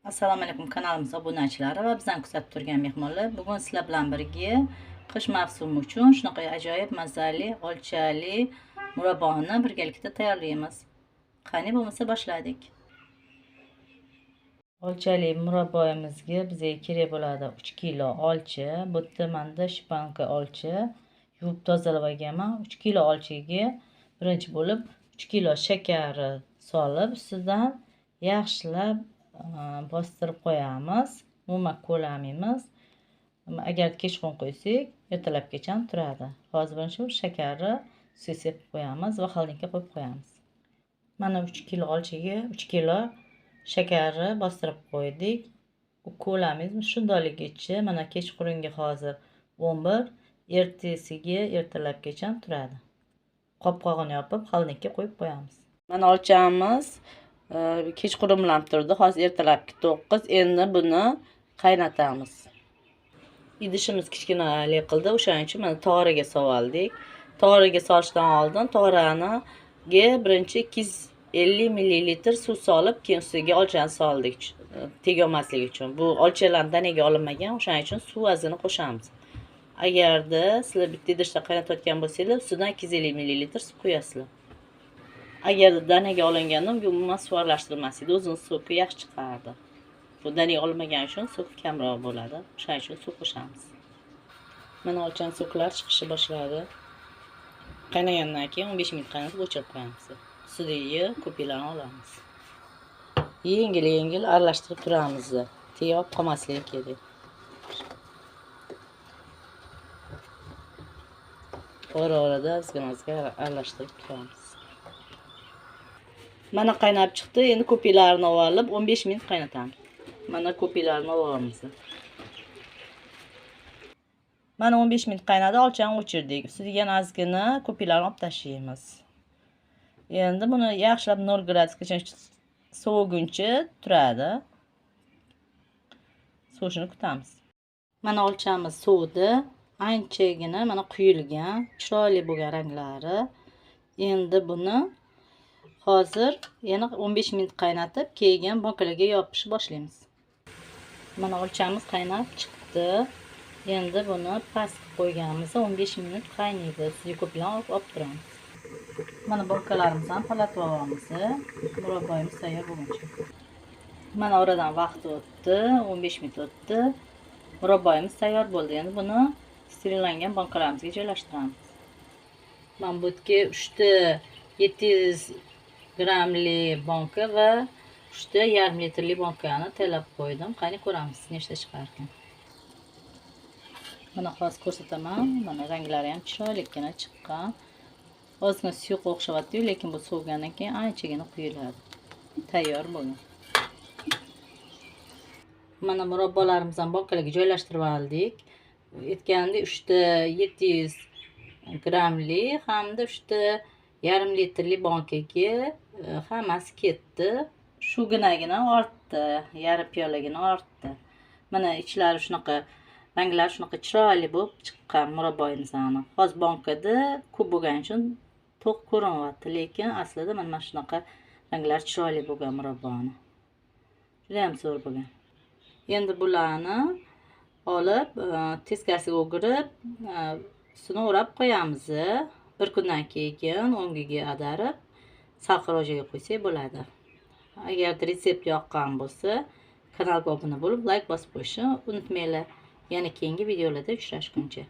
Assalomu alaykum kanalimiz obunachilari va bizdan kuzatib turgan mehmonlar. Bugun sizlar bilan birga qish mavsumi uchun shunaqa ajoyib mazali, olchali murabboni birgalikda tayyorlaymiz. Qani bo'lmasa boshladik. Olchali murabboyimizga bizga kerak bo'ladi 3 kilo olcha. Bu yerda menda shpanka olcha yuvib tozalab olganman. 3 kilo olchaga birinchi bo'lib 3 kilo shakarni solib, ustidan yaxshilab bostirib qo'yamiz. Umuman qo'llamaymiz. Agar kechqurun qo'ysak, ertalabgacha turadi. Hozir birinchi shakarni suv sepib qo'yamiz va xolnikka qo'yib qo'yamiz. Mana 3 kilo olchaga 3 kilo shakarni bostirib qo'ydik. Qo'llamaymiz shundayligicha. Mana kechqurunga hozir 11, ertasiga ertalabgacha turadi. Qopqog'ini yopib xolnikka qo'yib qo'yamiz. Mana olchamiz kechqurun bilan turdi. Hozir ertalabki 9. Endi buni qaynatamiz. Idishimiz kichkinali qildi. O'shaning uchun mana tog'oraga soldik. Tog'oraga solishdan oldin tog'oraniga birinchi 250 ml suv solib, keyin ustiga olchani soldik. Tegolmasligi uchun. Bu olchalar danaga olinmagan, o'shaning uchun suv ozgina qo'shamiz. Agarda sizlar bitta idishda qaynatayotgan bo'lsangiz, ustidan 250 ml suv qo'yasizlar. Agar danaga olinganda unga umuman suv aralashtirilmasdi, o'zini suvi yaxshi chiqardi. Bu danaga olmagan uchun suv kamroq bo'ladi. O'shaning uchun suv qo'shamiz. Mana olchaning suvlari chiqishni boshladi. Qaynagandan keyin 15 minut qaynatib o'chirib qo'yamiz. Ustiga ko'piklarni olamiz. Yengil aralashtirib turamiz. Teyib qolmasligi kerak. Ora-orada ozgina aralashtirib turamiz. Mana qaynab chiqdi. Endi ko'piklarni olib 15 minut qaynatamiz. Mana ko'piklarni olamiz. Mana 15 minut qaynadi, olchani o'chirdik. Ustiga yana ozgina ko'piklarni olib tashlaymiz. Endi buni yaxshilab 0 gradusgacha soviguncha turadi. Sovishini kutamiz. Mana olchamiz sovdi. Anchagina mana quyilgan, chiroyli bo'lgan ranglari. Endi buni hozir yana 15 minut qaynatib, keyin bankalarga yopishni boshlaymiz. Mana olchamiz qaynab chiqdi. Endi buni pastga qo'yganimizda 15 minut qaynaydi. Ustiga ko'piklarni olib turamiz. Mana bankalarimizni ham palatib olamiz. Murabboyimiz tayyor bo'lguncha. Mana oradan vaqt o'tdi, 15 minut o'tdi. Murabboyimiz tayyor bo'ldi. Endi buni sterillangan bankalarimizga joylashtiramiz. Men bu yerga 3 ta 700 grammli banka va 3 ta 1,5 litrli bankani tayyorlab qo'ydim. Qani ko'ramiz nechta chiqar ekan. Mana hozir ko'rsataman. Mana ranglari ham chiroyligina chiqqan. Ozgina suyuq o'xshayapti, lekin bu sovigandan keyin anchagina quyiladi. Tayyor bo'ldi. Mana murabbolarimizni bankalarga joylashtirib oldik. Aytganimdek 3 ta 700 grammli hamda 3 ta 1,5 litrli bankaga hammasi ketdi. Shuginagina ortdi, yarim piyolagina ortdi. Mana ichlari shunaqa, ranglari shunaqa chiroyli bo'lib chiqqan murabboyimizni. Hozir bankada ko'p bo'lgani uchun to'q ko'rinyapti, lekin aslida mana shunaqa ranglar chiroyli bo'lgan murabboni. Juda ham zo'r bo'lgan. Endi bularni olib teskasiga o'girib, ustini o'rab qo'yamiz. Bir kundan keyin o'ngiga adarib, salqin joyga qo'ysak bo'ladi. Agar retsept yoqqan bo'lsa, kanalga obuna bo'lib, like bosib qo'yishni unutmanglar. Yana keyingi videolarda uchrashguncha.